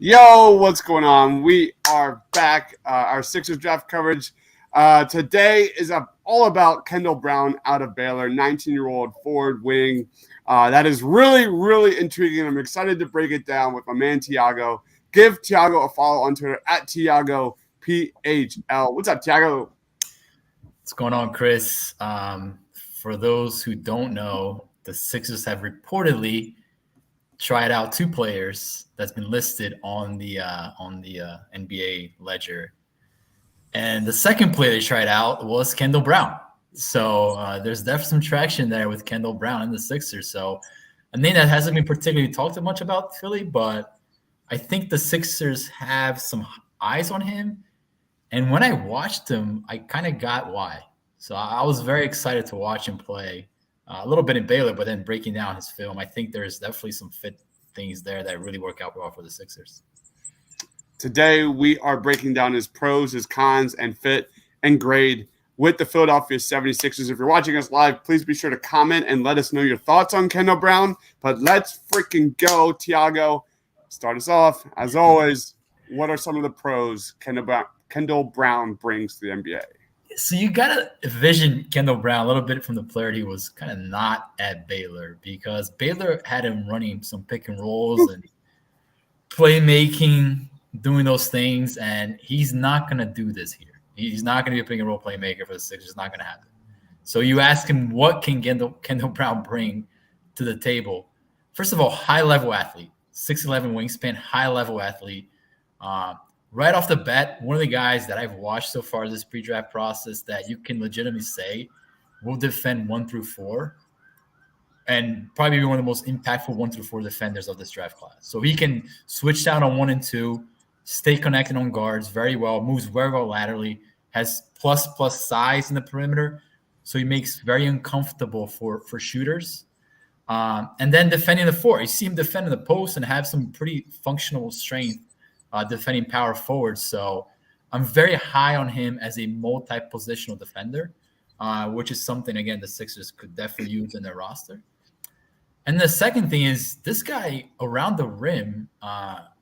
Yo, what's going on? We are back. Our Sixers draft coverage today is all about Kendall Brown out of Baylor, 19-year-old forward wing. That is really, really intriguing. I'm excited to break it down with my man Tiago. Give Tiago a follow on Twitter at TiagoPHL. What's up, Tiago? What's going on, Chris? For those who don't know, the Sixers have reportedly tried out two players that's been listed on the NBA ledger, and the second player they tried out was Kendall Brown. So there's definitely some traction there with Kendall Brown and the Sixers. So a name that hasn't been particularly talked much about Philly, but I think the Sixers have some eyes on him. And when I watched him, I kind of got why. So I was very excited to watch him play. A little bit in Baylor, but then breaking down his film, I think there's definitely some fit things there that really work out well for the Sixers. Today, we are breaking down his pros, his cons, and fit and grade with the Philadelphia 76ers. If you're watching us live, please be sure to comment and let us know your thoughts on Kendall Brown. But let's freaking go, Tiago. Start us off. As always, what are some of the pros Kendall Brown brings to the NBA? So you got to envision Kendall Brown a little bit from the player he was kind of not at Baylor, because Baylor had him running some pick and rolls and playmaking, doing those things, and he's not going to do this here. He's not going to be a pick and roll playmaker for the Sixers. It's not going to happen. So you ask him, what can Kendall Brown bring to the table? First of all, high-level athlete, 6'11" wingspan, high-level athlete. Right off the bat, one of the guys that I've watched so far this pre-draft process that you can legitimately say will defend 1 through 4 and probably be one of the most impactful 1 through 4 defenders of this draft class. So he can switch down on 1 and 2, stay connected on guards very well, moves very well laterally, has plus size in the perimeter, so he makes very uncomfortable for shooters. And then defending the 4. You see him defending the post and have some pretty functional strength defending power forward. So I'm very high on him as a multi-positional defender, which is something, again, the Sixers could definitely use in their roster. And the second thing is this guy around the rim,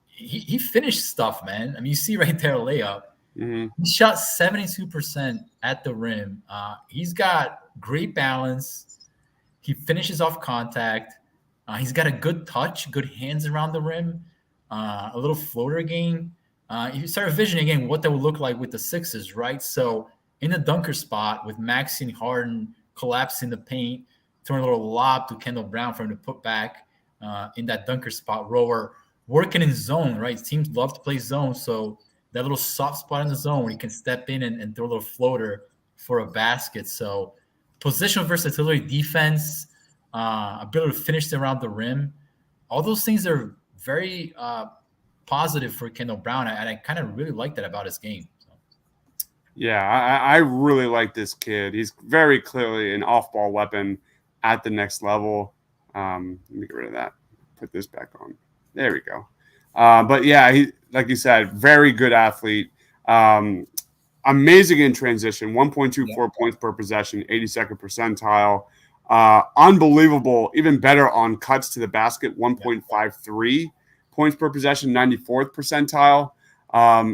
he finished stuff, man. I mean, you see right there a layup. Mm-hmm. He shot 72% at the rim. He's got great balance. He finishes off contact. He's got a good touch, good hands around the rim. A little floater game. You start envisioning again what that would look like with the Sixers, right? So in the dunker spot with Maxey and Harden collapsing the paint, throwing a little lob to Kendall Brown for him to put back in that dunker spot. Rower working in zone, right? Teams love to play zone, so that little soft spot in the zone where you can step in and throw a little floater for a basket. So positional versatility, defense, ability to finish around the rim, all those things are very positive for Kendall Brown, and I kind of really like that about his game. So. Yeah, I really like this kid. He's very clearly an off-ball weapon at the next level. Let me get rid of that. Put this back on. There we go. But yeah, he, like you said, very good athlete. Amazing in transition, 1.24 points per possession, 82nd percentile. Unbelievable, even better on cuts to the basket, 1.53 points per possession, 94th percentile.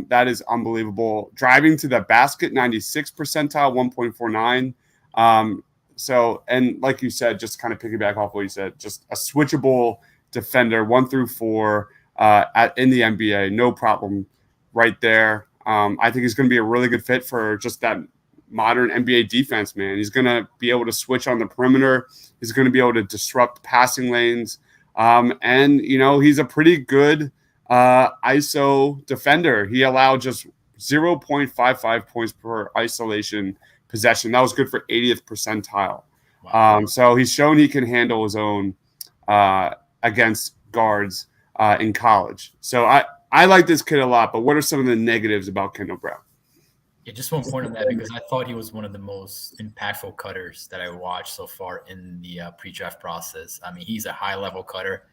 That is unbelievable. Driving to the basket, 96th percentile, 1.49. So, and like you said, just kind of piggyback off what you said, just a switchable defender, 1 through 4 in the NBA, no problem right there. I think he's going to be a really good fit for just that modern NBA defense, man. He's going to be able to switch on the perimeter. He's going to be able to disrupt passing lanes. And, you know, he's a pretty good ISO defender. He allowed just 0.55 points per isolation possession. That was good for 80th percentile. Wow. So he's shown he can handle his own against guards in college. So I like this kid a lot, but what are some of the negatives about Kendall Brown? Yeah, just one point on that, because I thought he was one of the most impactful cutters that I watched so far in the pre-draft process. I mean, he's a high-level cutter.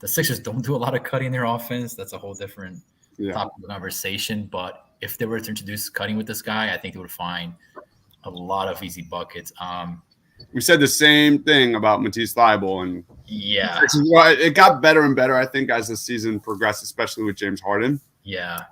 The Sixers don't do a lot of cutting in their offense. That's a whole different topic of conversation. But if they were to introduce cutting with this guy, I think they would find a lot of easy buckets. We said the same thing about Matisse Thybulle, and Yeah. Well, it got better and better, I think, as the season progressed, especially with James Harden. Yeah.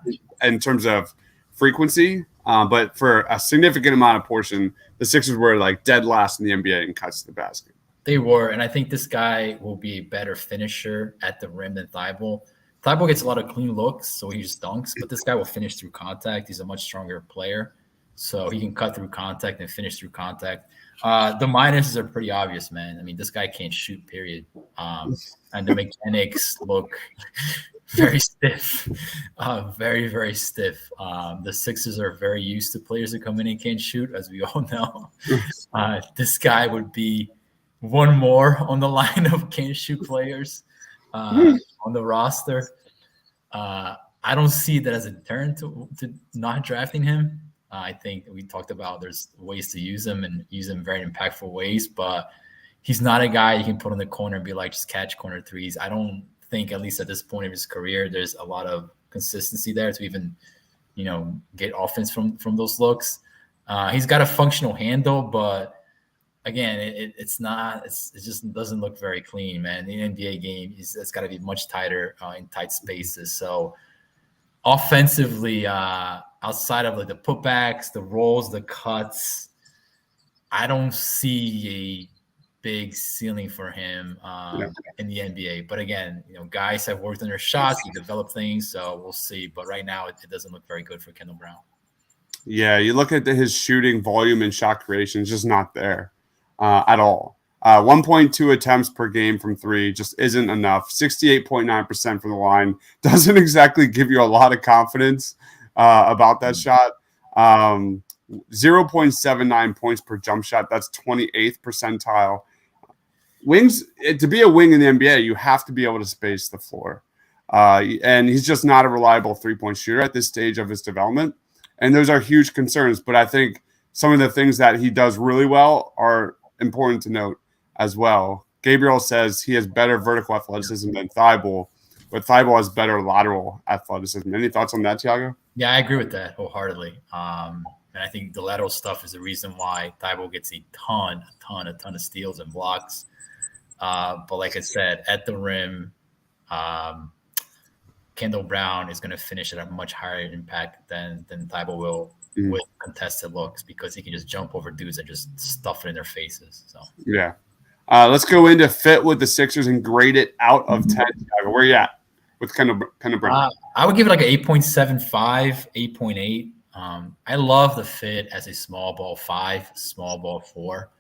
In terms of frequency, but for a significant amount of portion, the Sixers were like dead last in the NBA in cuts to the basket. They were, and I think this guy will be a better finisher at the rim than Thibault. Thibault gets a lot of clean looks, so he just dunks, but this guy will finish through contact. He's a much stronger player, so he can cut through contact and finish through contact. The minuses are pretty obvious, man. I mean, this guy can't shoot, period. And the mechanics look very stiff, very, very stiff. The Sixers are very used to players who come in and can't shoot, as we all know. This guy would be one more on the line of can't shoot players on the roster. I don't see that as a deterrent to not drafting him. I think we talked about there's ways to use him and use him in very impactful ways, but he's not a guy you can put in the corner and be like, just catch corner threes. I don't think, at least at this point of his career, there's a lot of consistency there to even, get offense from those looks. He's got a functional handle, but again, it just doesn't look very clean, man. The NBA game it's got to be much tighter in tight spaces. So offensively, outside of like the putbacks, the rolls, the cuts, I don't see a big ceiling for him in the NBA. But again, guys have worked on their shots, he developed things, so we'll see. But right now, it doesn't look very good for Kendall Brown. Yeah, you look at his shooting volume and shot creation, it's just not there at all. 1.2 attempts per game from three just isn't enough. 68.9% from the line doesn't exactly give you a lot of confidence about that shot. 0.79 points per jump shot. That's 28th percentile. Wings, to be a wing in the NBA, you have to be able to space the floor. And he's just not a reliable three-point shooter at this stage of his development. And those are huge concerns. But I think some of the things that he does really well are important to note as well. Gabriel says he has better vertical athleticism than Thibault, but Thibault has better lateral athleticism. Any thoughts on that, Thiago? Yeah, I agree with that wholeheartedly. And I think the lateral stuff is the reason why Thibault gets a ton of steals and blocks. But like I said, at the rim, Kendall Brown is going to finish at a much higher impact than Thibault will with contested looks, because he can just jump over dudes and just stuff it in their faces. So yeah. Let's go into fit with the Sixers and grade it out of 10. Where are you at with Kendall Brown? I would give it like an 8.75, 8.8. I love the fit as a small ball 5, small ball 4.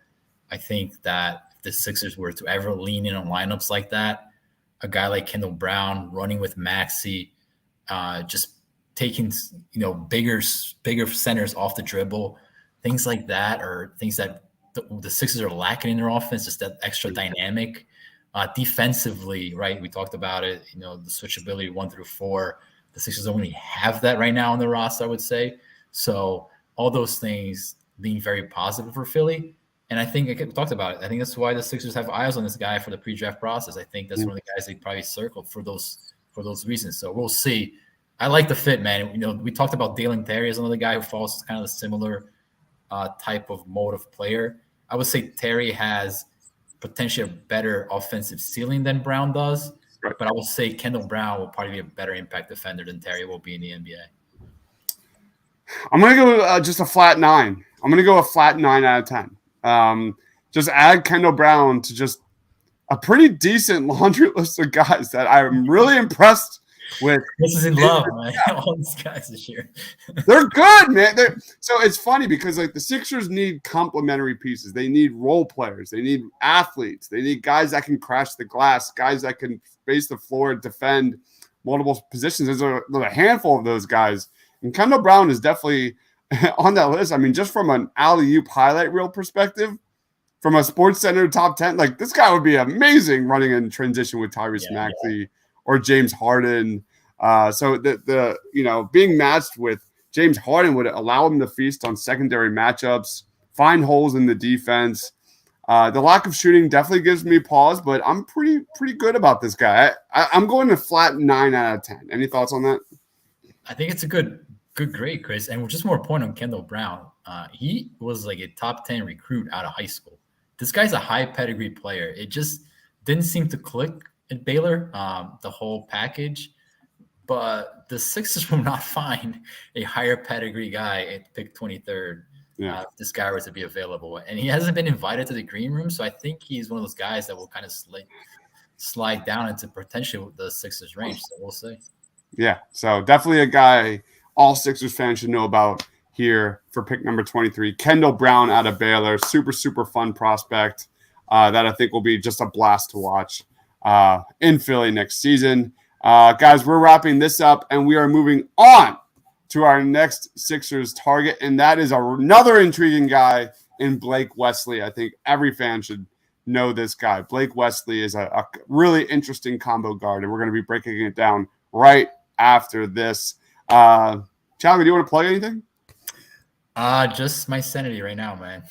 I think that if the Sixers were to ever lean in on lineups like that, a guy like Kendall Brown running with Maxey, just taking bigger centers off the dribble, things like that, or things that the Sixers are lacking in their offense, just that extra dynamic. Defensively, right? We talked about it, the switchability 1 through 4. The Sixers don't really have that right now on the roster, I would say. So all those things being very positive for Philly. And I think we talked about it. I think that's why the Sixers have eyes on this guy for the pre-draft process. I think that's one of the guys they probably circled for those reasons. So we'll see. I like the fit, man. We talked about Dalen Terry as another guy who falls kind of a similar type of mode of player. I would say Terry has potentially a better offensive ceiling than Brown does, right. But I will say Kendall Brown will probably be a better impact defender than Terry will be in the NBA. I'm going to go just a flat 9. I'm going to go a flat 9 out of 10. Just add Kendall Brown to just a pretty decent laundry list of guys that I'm really impressed with. This is in love, man. All these guys this year. They're good, man. So it's funny because like the Sixers need complementary pieces. They need role players. They need athletes. They need guys that can crash the glass, guys that can space the floor, defend multiple positions. There's a handful of those guys. And Kendall Brown is definitely on that list. I mean, just from an alley-oop highlight reel perspective, from a Sports Center top 10, like this guy would be amazing running in transition with Tyrese Maxey or James Harden. So the being matched with James Harden would allow him to feast on secondary matchups, find holes in the defense. The lack of shooting definitely gives me pause, but I'm pretty good about this guy. I'm going to flat 9 out of 10. Any thoughts on that? I think it's a good grade, Chris. And just more point on Kendall Brown. He was like a top 10 recruit out of high school. This guy's a high pedigree player. It just didn't seem to click at Baylor, the whole package. But the Sixers will not find a higher pedigree guy at pick 23rd. Yeah. If this guy were to be available. And he hasn't been invited to the green room. So I think he's one of those guys that will kind of slide down into potentially the Sixers range. So we'll see. Yeah. So definitely a guy all Sixers fans should know about here for pick number 23. Kendall Brown out of Baylor. Super, super fun prospect that I think will be just a blast to watch in Philly next season. Guys, we're wrapping this up, and we are moving on to our next Sixers target, and that is another intriguing guy in Blake Wesley. I think every fan should know this guy. Blake Wesley is a really interesting combo guard, and we're going to be breaking it down right after this. Chalmers, do you want to plug anything? Just my sanity right now, man.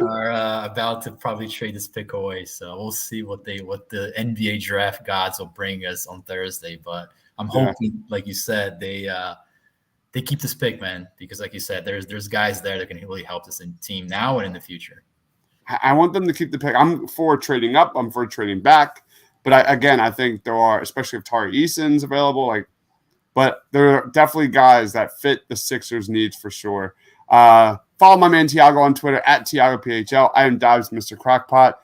Are about to probably trade this pick away, so we'll see what the NBA draft gods will bring us on Thursday. But I'm hoping, like you said, they keep this pick, man, because like you said, there's guys there that can really help this team now and in the future. I want them to keep the pick. I'm for trading up. I'm for trading back. But I think there are, especially if Tari Eason's available, but there are definitely guys that fit the Sixers' needs for sure. Follow my man Tiago on Twitter at TiagoPHL. I am Dives, Mr. Crackpot.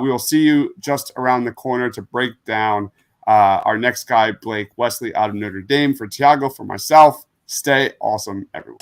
We will see you just around the corner to break down our next guy, Blake Wesley out of Notre Dame. For Tiago, for myself, stay awesome, everyone.